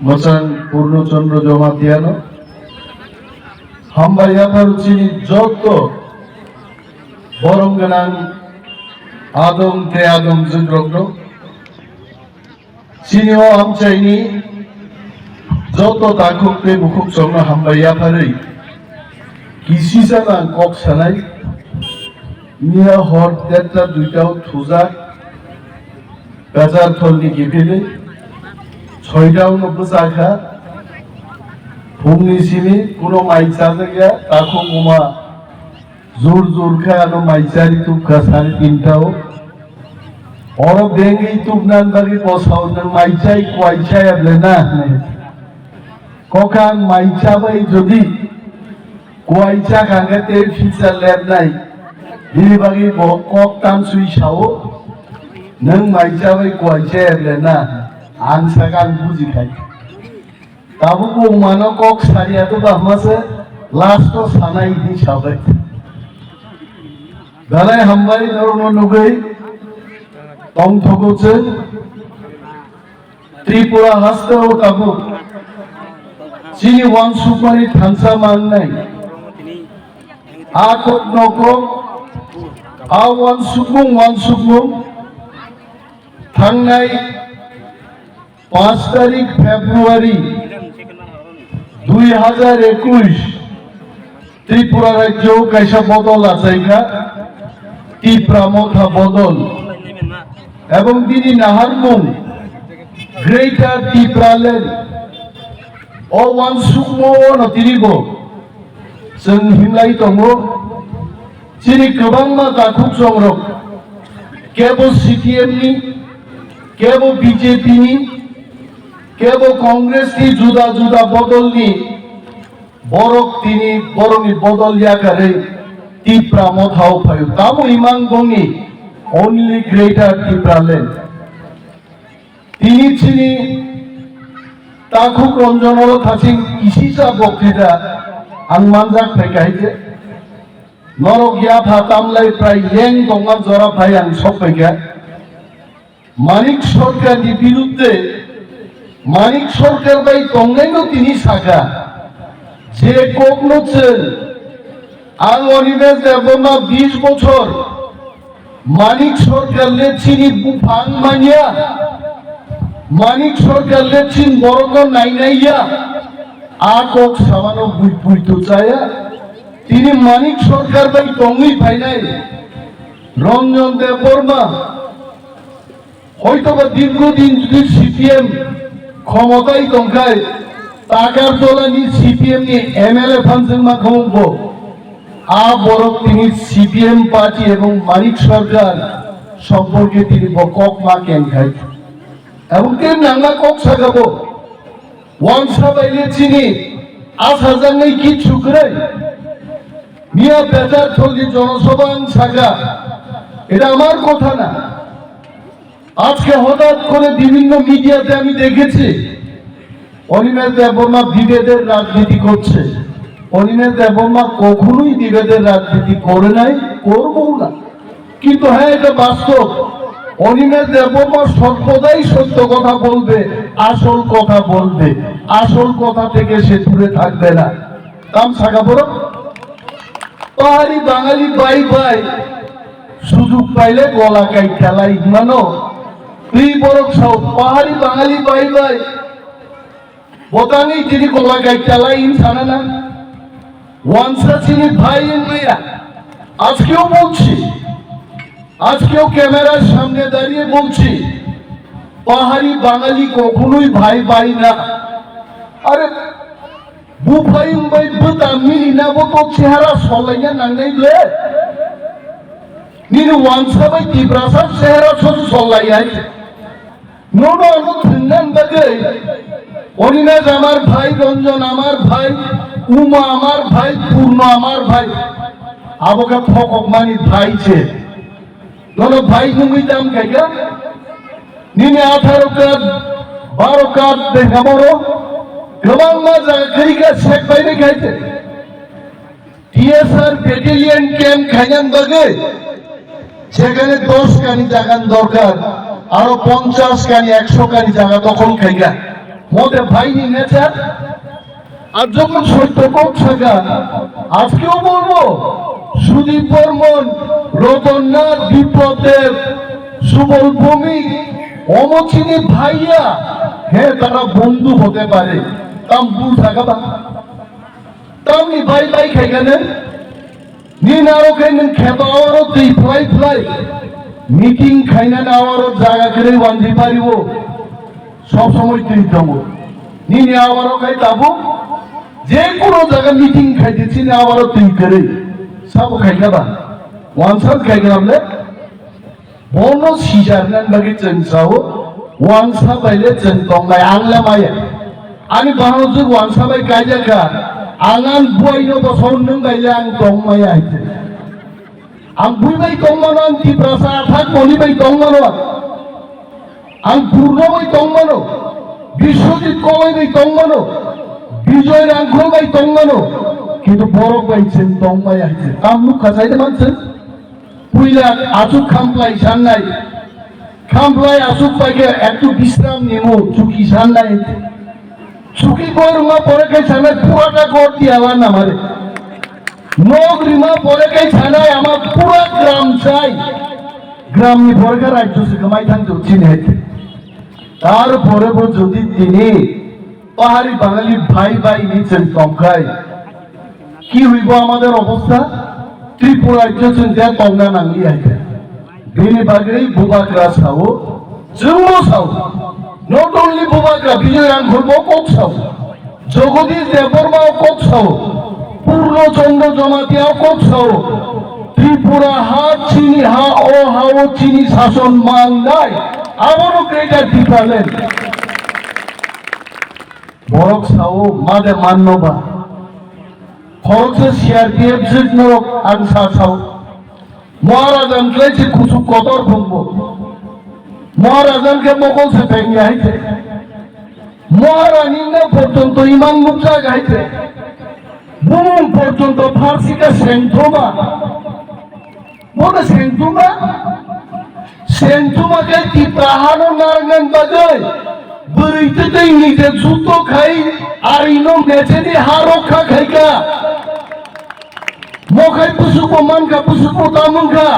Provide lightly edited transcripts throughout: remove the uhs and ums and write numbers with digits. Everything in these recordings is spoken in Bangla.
মোচান পূর্ণচন্দ্র জমাতিয়ানো হামবাইয়াফার চিনি যত বরঙ্গনাং আদম তে আদম জুদ্রগ্ন চিনিও আমচাইনি যত দাখুকতে মুখুক চংনো হামবাইয়াফাरै কিসি জানা কক সানাই নিয়া হর দেড়টা দুইটাও থুজা গাজার থলনি গিফিলে ছয়টাও নব্বই চাখা ফুংনি সিনি কোনো মাইচা জায়গা তাকো মুমা জোর জোর খায় আনো মাইচারি তুপখা 3:30টাও অর বেঙ্গি তুপনান বাগি বসাও মাইচাই কোয়াইচাই আবলে না কখান মাইচা বাই যদি কোয়াইচা খাঙ্গাতে ফিচার লেন নাই বিলি বাগি কক টান সুই সাও নং মাইচা বাই কোয়াইচাই আবলে না आं सागान बुजिखाय दाबो मानो कक सारियाथ' बाहमासे लास्ट सानाय हिसाबै दालाय हामबाय नरनो नुगै तंथगोचे त्रिपुरा हास्ताव ताबो चिनि वान सुपारि थांसा माननाय आकट नको आ वान सुबुं थांनाय 5 तारीख फेब्रुआरी 2021 त्रिपुरा राज्य कैसा बदल आसाइखा टिप्रा मथा बदल एवं दिनी नाहारमुं ग्रेटर टिप्रालेण्ड अ वान सुकमो नतिरिबो जों हिमलाय दङो चिनि गोबां मा दाखुक संरक केबो सीपीएम नि केबो बीजेपी नि केवल कांग्रेस की जुदा जुदा बदलनी बरक तिनी बरंगी बदल याकारे टिप्रा मथाव फायो तामो इमान गंगी ओनली ग्रेटर टिप्रालेण्ड तिनी चिनी ताखुक रंजनर थासिं किसिसा बक्तिता आं मानजाक फैखायजे नरक या फातामलाय प्राय लें दंगा जरा फाय आं सब फैखा मानिक सरकारनि बिरुद्धे मानिक सरकार बाई तंगाइनो तिनी साखा जे ककनोचेन आं अनिमेष देबमा 20 बछर मानिक सरकार ले चिनी बुफां मानिया मानिक सरकार ले चिन बरंग नाइनाइया आ कक सामानो बुइतो जाया तिनी मानिक सरकार बाई तंगै फाइनाय रंजन देबबर्मा हयतोबा दीर्घदिन जुदि सीपीएम ক্ষমতায় দংখায় টাকার তোলানি সিপিএম নি এমএলএ ফান্ডের মাধ্যমে আ বড় তিনি সিপিএম পার্টি এবং মানিক সরকার সম্পর্কে তিনি বকক মা কেন খায় এবং কেন নাঙ্গা কক সাগাবো ওয়ান সাবাইলে চিনি 8000 নাই কি ছুকরে মিয়া বেজার থলি জনসভা সাগা এটা আমার কথা না আজকে হঠাৎ করে বিভিন্ন মিডিয়াতে আমি দেখেছি অনিমেষ দেববর্মা বিভেদের রাজনীতি করছে অনিমেষ দেববর্মা কখনোই বিভেদের রাজনীতি করে নাই করবও না কিন্তু হ্যাঁ এটা বাস্তব অনিমেষ দেববর্মা সর্বদাই সত্য কথা বলবে আসল কথা থেকে সে দূরে থাকবে না কাম সাগা বড় পাহাড়ি বাঙালি বাই বাই সুযোগ পাইলে গলা কাই খেলা ইমানো পাহাড়ি বাঙালি বাই বাই বোতানি তিনি গলা গাই চালাই ইনসানা না ওয়ানসা চিনি ভাই মাইয়া আজকেও বলছি আজকেও ক্যামেরার সামনে দাঁড়িয়ে বলছি পাহাড়ি বাঙালি কখনোই ভাই ভাই না আরে বুফাই বাই বুতামিনি না বতো চেহারা সলাইয়া নাঙ্গাইলে নিন ওয়ানসা বাই টিপ্রাসার চেহারা ছোট সলাইয়াই নোনো আনো থিন্নান বাগে অনিমেষ আমার ভাই রঞ্জন আমার ভাই উমা আমার ভাই পূর্ণ আমার ভাই আবকা ফকক মানি ভাই ছে নোনো ভাই নুঙ্গি দাম খাইগা নিনে 18 কার 12 কার দেখাবো গোবাং মাজা খাইগা শেখ বাইরে খাইতে টিএসআর ব্যাটালিয়ন ক্যাম্প খাইয়ান বাগে সেখানে 10 কানি জায়গা দরকার আরো 50 কানি 100 কানি জায়গা তখন খাইগা মতে ভাইনি নেচার। আর যখন সত্য কোপ থাকা আজকেও বলবো সুদীপ বর্মন, রতননাথ, বিপ্লব দেব, সুবল ভৌমিক, অমচিনি ভাইয়া, হ্যাঁ তারা বন্ধু হতে পারে, তাম ভুল থাকা বা তামনি বাই বাই খাইগানে নিন আরো খাইনেন খেত আওয়ারও তুই ফ্লাই ফ্লাই মিটিং খাইনান আওয়ারও জায়গা করে বান্ধি পারিব সব সময় তুই দম নিনে আওয়ারও খাই তাবো যে কোনো জায়গা মিটিং খাইতেছি না আওয়ারও তুই করে সব খাইগাবা ওয়ান সাল খাইগামলে বর্ণ সিজারনান বাকি চেনসাও ওয়ান সা বাইলে চেন তংলাই আংলা মায়া আমি বাংলাদেশ ওয়ান সা বাই কাইজাকা आंगान बुआइनो बसौन नों गायले आं दं माया आइते आं बुइबाय दं मानो आं तिप्रासा आथाक मनिबाय दं मानो आं पूर्णबाय दं मानो बिश्वजित कलायबाय दं मानो बिजय रांखलबाय दं मानो किन्तु बरक बायसेन दं माया आइते आं मुखा जायदे मानसेन पुइला आसुक खामप्लाय साननाय खामप्लाय आसुक बायगे एकटु बिश्राम नेमो चुकी साननाय सुखी कोरमा परे कई छाना पुराटा कोट दिया हुआ ना हमारे नौकरीमा परे कई छाना हमार पूरा ग्राम चाय ग्राम में परे का राज्य से कमाई थान जो चीन है तार परे वो जोती तिनी पहाड़ी बांगाली भाई भाई नीचे तंखाई की हुई वो हमारे अवस्था त्रिपुरा राज्य से क्या तंगा नांगी है बेने बागरी बुबा क्रास हाओ जुम्मो Sao Not only Bubaka, Vijay Rankholbo Koksaw, Jagadish Devarma Koksaw, Purno Chandra Jamatia Koksaw, Tripura Ha Chini Ha O Hao Chini Sason Mangai, Abono Greater Different. Borok Sao, Mother Manova, Horses CRPF Zidno Ansa Sao, Moharazan Klechi Kusu Kotor Bumbo. महाराजन के मोगल से फेंगे आए थे महारानी ने पर्यटन तो इमाम गुप्ता गए थे बुम पर्यटन तो फारसी का सेंटोमा वो ना सेंटोमा के तिप्राहानो नारंगन बजाय बरीते तो इंग्लिश जूतो खाई आरिनो नेचे दी हारो खा खाई का मोखाई पुसुको मन का पुसुको तामुन का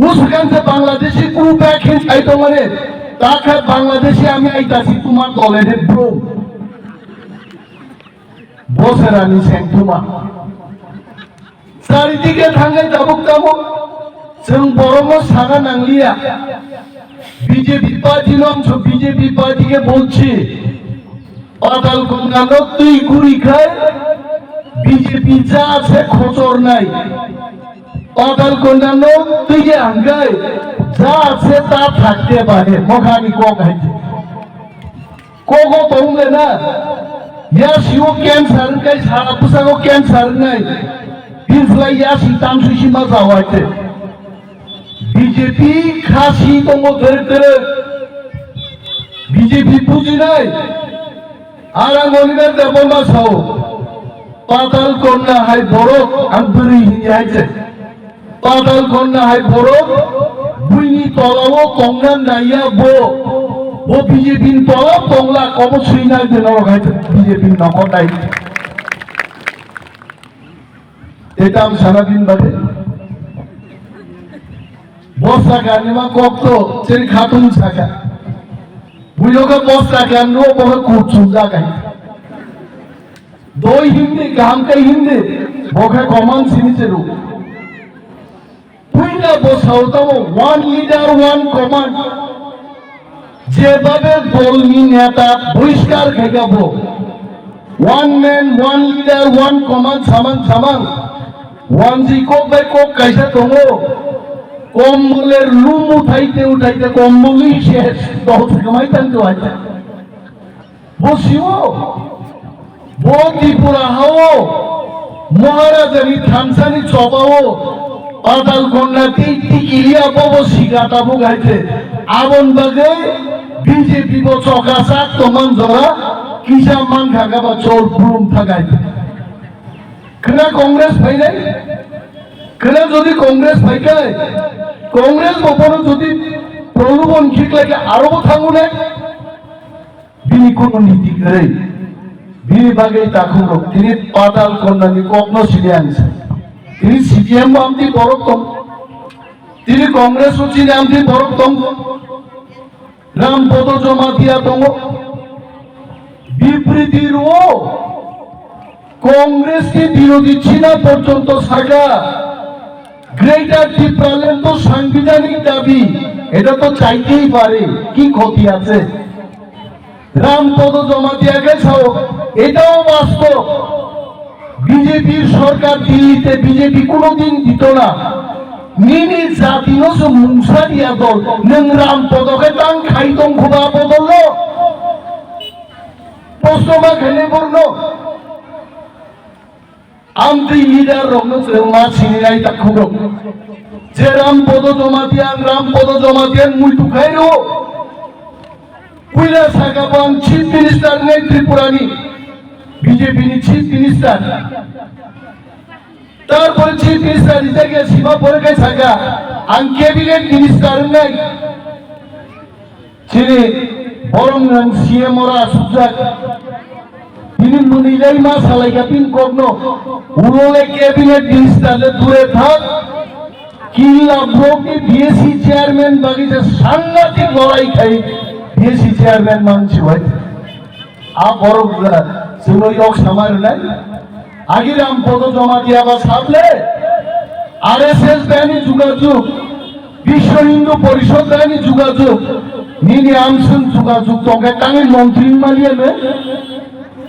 उसकान से बांग्लादेशी क्रू बैक हिंस आई तो मने ताकत बांग्लादेशी आमी आई तासी तुम्हार तोले दे ब्रो बोसे रानी सेंटुमा सारी दिखे थांगे दाबुक दाबुक जों Bermo saga Nangalia BJP party नाम छो बीजेपी पार्टी के बोलছি পাতাল কন্যানো তুই গুড়ি খায় বিজেপি যা আছে খোঁচর নাই পাতাল কন্যানো তুই যে আঙ্গাই যা আছে তা থাকতে পারে মখানি কক হাইতে কোকো তংলে না ইয়া শিও ক্যান্সার কাই সারা পুসাগো ক্যান্সার নাই বিজলাই ইয়া সিতাম সুসীমা যাওয়াইতে বিজেপি খাসি তঙ্গ ধরে ধরে বিজেপি বুঝি নাই আর আঙ্গলিনের দেবমা সাও পাতাল কন্যা হাই বড় আন্তরি হিয়াইছে পাতাল কন্যা হাই বড় বুইনি তলাও তংনা নাইয়া ও বিজেপি তলা তংলা অবশ্যই নাই দেন গাইছে বিজেপি নকটাই এটা আমি সারাদিন বাদে বস্তা গানিমা কক্ত চেরি খাতুন থাকা বুঝোকে বস্তা কেন বড় কুচুন জায়গায় দই হিন্দি গামকে হিন্দি বকে কমান সিনিছে রূপ পুইনা বসাও তাও ওয়ান লিডার ওয়ান কমান্ড যেভাবে দলনি নেতা বহিষ্কার খেগাবো one man one leader one command সামান সামান ওয়ান জি কোক বাই কোক কাইসা দङो কম্বলের লুম উঠাইতে উঠাইতে কম্বলই শেষ দল থেকে মাইতানতে হইতে বসিও বো ত্রিপুরা হাও মহারাজানি থামসানি চবাও পাতাল কন্যাতে টিকিলিয়া বব সিগাতাবো গাইতে আবন বাগে বিজেপি বো চকাসা তমান জরা কিসা মান খাগাবা চোর বুম থাগাইতে কেনা কংগ্রেস ফাইনাই কেনা যদি কংগ্রেস ফাইকায় কংগ্রেস বপন যদি প্রলোভন ঠিক লাগে আরো থাকুনে তিনি কোন নীতি করে বিনি বাগে তাকুন তিনি পাতাল কন্যানি কখনো সিনে আনছেন তিনি সিপিএম আমতি বরকম তিনি কংগ্রেস চিনে আমতি বরকম রামপদ জমাতিয়া দङ বিবৃতির ও কংগ্রেসকে বিরোধী চীনা পর্যন্ত থাকা গ্রেটার ত্রিপুরাল্যান্ড তো সাংবিধানিক দাবি এটা তো চাইতেই পারে কি ক্ষতি আছে রামপদ জমাতিয়া গেছাও এটাও বাস্তব বিজেপির সরকার দিল্লিতে বিজেপি কোনোদিন দিত না নিনি জাতি নসো মুংসারিয়া দল নং রামপদকে তাং খাইতং খুবা বদল প্রশ্নমা খেলে বলল আমতি লিডার রংনো মা সিনিরাই তাকুর যে রামপদ জমাতিয়ান মুই টুকাইরো কুইলা সাগাবান চিফ মিনিস্টার নেই ত্রিপুরানি বিজেপি নি চিফ মিনিস্টার তারপরে চিফ মিনিস্টার হিসেবে সীমা পড়ে গেছে আং ক্যাবিনেট মিনিস্টার নাই যিনি বরং সিএম ওরা সুজাক তিনি মনিলাই মা সালাইকা পিন করনো উড়লে ক্যাবিনেট মিনিস্টার দূরে থাক কিল্লা ব্লকে বিএসসি চেয়ারম্যান বাগিছে সাংঘাতিক লড়াই খাই বিএসসি চেয়ারম্যান মানছি হয় আ বড় সুনয়ক সামার নাই আগে রামপদ জমা দিয়া বা সাবলে আরএসএস দেয়নি যোগাযোগ বিশ্ব হিন্দু পরিষদ দেয়নি যোগাযোগ নিনি আমসন যোগাযোগ তোকে কাঙে মন্ত্রী মালিয়ে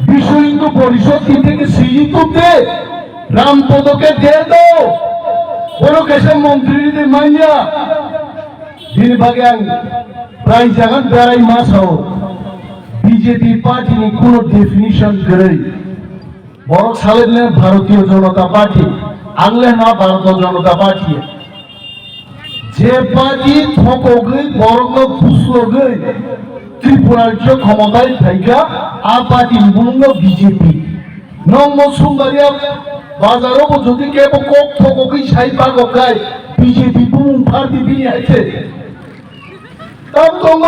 বিশ্ব হিন্দু পরিষদ থেকে সৃজিত দে রামপদকে দে দাও বড় কেসে মন্ত্রীদের মাইয়া দিন ভাগে প্রায় জায়গা বেড়াই মাস হও বিজেপি পার্টি নি কোনো ডেফিনিশন করে বড় সালের ভারতীয় জনতা পার্টি আংলে না ভারতীয় জনতা পার্টি যে পার্টি থকগে বরং ফুসলগে ত্রিপুরার যে ক্ষমতায় থাইকা আ পার্টি বুঙ্গ বিজেপি নং সুন্দরিয়া বাজারও যদি কেব কক থকগি সাই পাগকায় বিজেপি বুং পার্টি বিনি আছে তাম দङ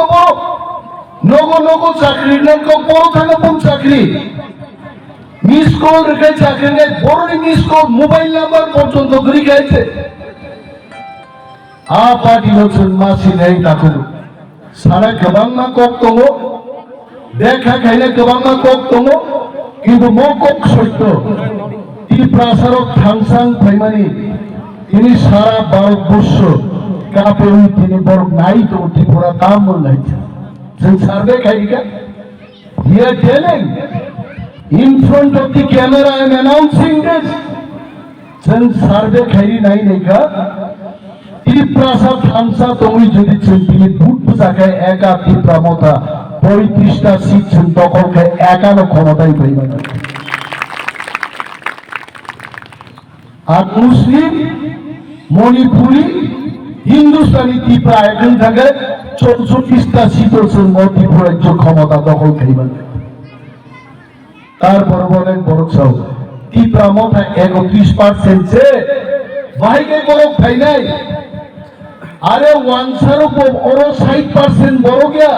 নগো চাকরি নগো বড় থাকে কোন চাকরি মিস কল রেখে চাকরি নেই বড় মিস কল মোবাইল নাম্বার পর্যন্ত রেখেছে আ পার্টি হচ্ছেন মাসি নেই তাকুন সারা গোबां मा কক दङ দেখা খাইলে गोबां मा কক दङ কিন্তু ম কক সত্য ত্রিপুরাসারক থাংসাং ফাইমানি তিনি সারা ভারতবর্ষ কাপে তিনি বড় নাই তো ত্রিপুরা কাম বললাইছে जों Sarve खाइगा we are telling in front of the camera I am announcing this जों सार्वे खाइ নাই নেগা ত্রিপুরাসা থামসা তুমি যদি তিনি ভোট বুঝাকে একা ত্রিপুরা মতা 35টা সিট দখল খায় একানো ক্ষমতাই পাইবা না আর মুসলিম মণিপুরি হিন্দুস্তানি ত্রিপুরা এখন থাকে 64টা সিটের ত্রিপুরার ক্ষমতা দখল খাইবা তারপর বলেন বড় চাও ত্রিপুরা মতা 31% যে ভাইকে বড় খাই নাই আরে ওয়ানসার উপর ওর 60% বড় গিয়া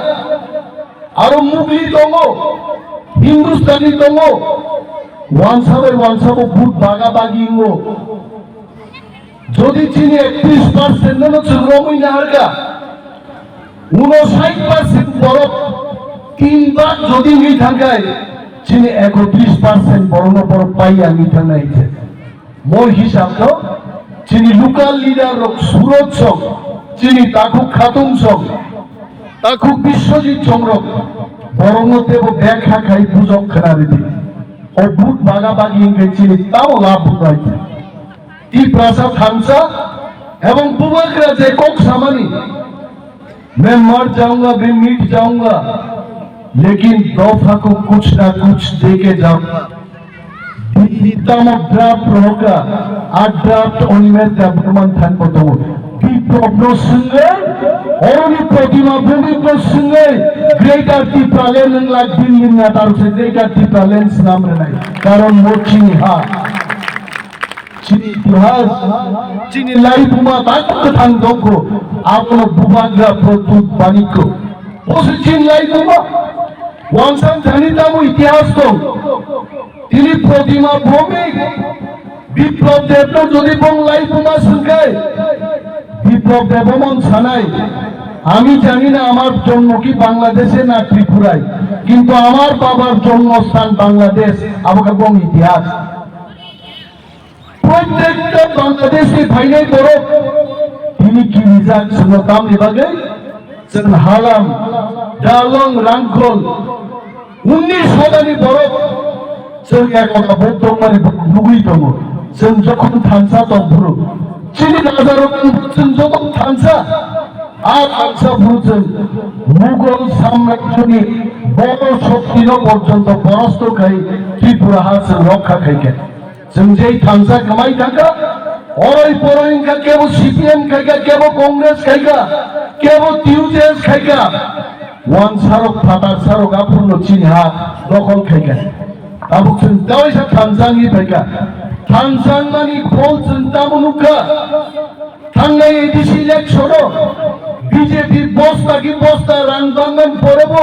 আর মুগলি দङ হিন্দুস্তানি দङ ওয়ানসার ভোট বাগাবাগি যদি চিনি 31% হচ্ছে রমই নাহারকা 59% বড় 3 বার যদি নি থাকায় চিনি 31% বড় না বড় পাইয়া নিতে নাইছে মোর হিসাব তো চিনি লোকাল লিডার সুরজ সং চিনি তাকু খাতুম সং তাকু বিশ্বজিৎ চন্দ্র বরংতে দেখা খাই বুঝক খেলারে দি ও ভোট বাগাবাগি চিনি তাও লাভ হইছে ত্রিপুরা থামসা এবং বুবাকরা যে কক সামানি मैं मर जाऊंगा मैं मिट जाऊंगा लेकिन दफा को कुछ ना कुछ दे के जाऊंगा ड्राफ्ट होगा आ ड्राफ्ट उनमें वर्तमान थान बताओ বিপ্লব সঙ্গে অরুণী প্রতিমা ভূমিক সঙ্গে গ্রেটার ত্রিপুরাল্যান্ড লাগ দিল্লি না তার সে গ্রেটার ত্রিপুরাল্যান্ড নাম নাই কারণ মোচিনি হা চিনি ইতিহাস চিনি লাইফুমা তাক থাং দঙ্গ আপন বুবাগ্রা প্রতুত বাণিজ্য বসে চিন লাইফুমা ওয়ানসান জানিতাম ইতিহাস তো তিনি প্রতিমা ভৌমিক বিপ্লব দেব যদি বংলাই বোমা শুনকায় বিপ্লব দেবমন ছানাই আমি জানি না আমার জন্ম কি বাংলাদেশে না ত্রিপুরায়, কিন্তু আমার বাবার জন্মস্থান বাংলাদেশ আমাকে বং ইতিহাস প্রত্যেকটা বাংলাদেশি ভাইনাই বড় তিনি কি নিজাক শুনতাম এবারে হালাম ডালং রাংখল 19 শতানি বড় जों एखा बौद्धमानि लुगै दङ जों जखन थांसा दं बुरु चिनि नाजारन जों जखन थांसा আর থাংসা বুঝেন মুঘল সাম্রাজ্যনি বড় শক্তিনো পর্যন্ত পরাস্ত খাই ত্রিপুরা হাসে রক্ষা খাইকে जों যেই থাংসা কামাই থাকা অরই পরইনকা কেবল সিপিএম খাইকা কেবল কংগ্রেস খাইকা কেবল টিউজেস খাইকা ওয়ান সারক ফাটার সারক আপূর্ণ চিনহা দখল খাইকা আবুকসন দাওইসা থাংসানি ফাইকা থাংসাংমানি খোলসন তামনুকা থাংনাই এডিসি ইলেকশন বিজেপির বস্তা কি বস্তা রাংবাঙ্গন পড়ব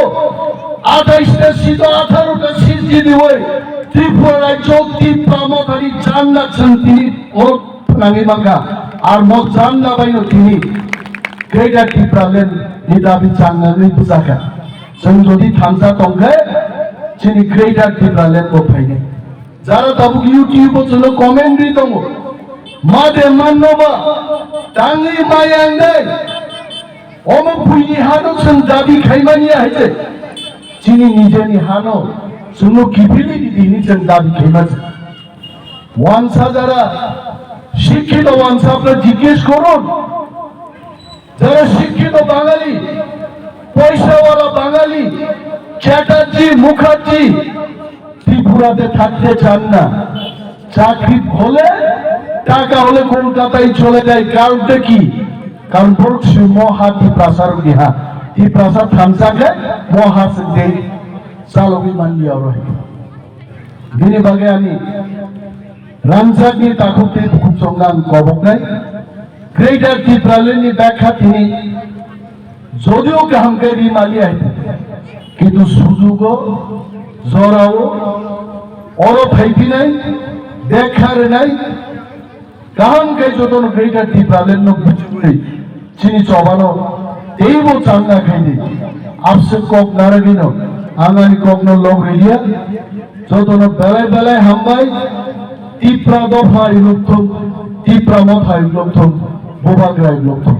28টা সিট 18টা সিট যদি হয় ত্রিপুরা রাজ্য ত্রিপুরা মতারি জান্নাতছেন তিনি ওর নাঙ্গিমাকা আর মত জান্না বাইনো তিনি গ্রেটার ত্রিপুরালেন নিদাবি জান্নানি বুজাকা जों যদি থামসা তংগে চিনি গ্রেটার ত্রিপুরালেন বফাইনে যারা তাবুক ইউটিউবে জন্য কমেন্টরি দङ মাদে মাননবা টাঙ্গি মায়াংনে অমুক ভুইনি হানো जों দাবি খাইমানি হাইছে চিনি নিজেনি হানো जोंनो गिफिलि दिनि जों दाबि खाइमाছে ওয়ানসা যারা শিক্ষিত ওয়ানসা আপনারা জিজ্ঞেস করুন যারা শিক্ষিত বাঙালি পয়সাওয়ালা বাঙালি চ্যাটার্জি মুখার্জি ত্রিপুরাতে থাকতে চান না চাকরি হলে টাকা হলে কলকাতায় চলে যায় কারণটা কি কারণ পরোক্ষ মহাতি প্রাসার গিহা এই প্রাসার থামসাকে মহাসে দেই চালবি মানিয়া রয় বিনি বাগে আমি রামসাগনি তাকুতে খুব সংগ্রাম কবক নাই গ্রেটার ত্রিপুরালেনি ব্যাখ্যা তিনি যদিও কাহামকে রিমালি আইতে কিন্তু সুযোগ জরাও অর ফাইফি নাই দেখার নাই কাহামকে যতন গ্রেটার ত্রিপুরালেন বুঝুই চিনি চবানো এইবো চাঙ্গা খাইনি আপসে কক নারাগিন आंगानि कखनो लग रेलिया जतनो बेलाय बेलाय हामबाय टिप्रा दफा इलुक्थम टिप्रा मथा इलुक्थम बोबाग्रा इलुक्थम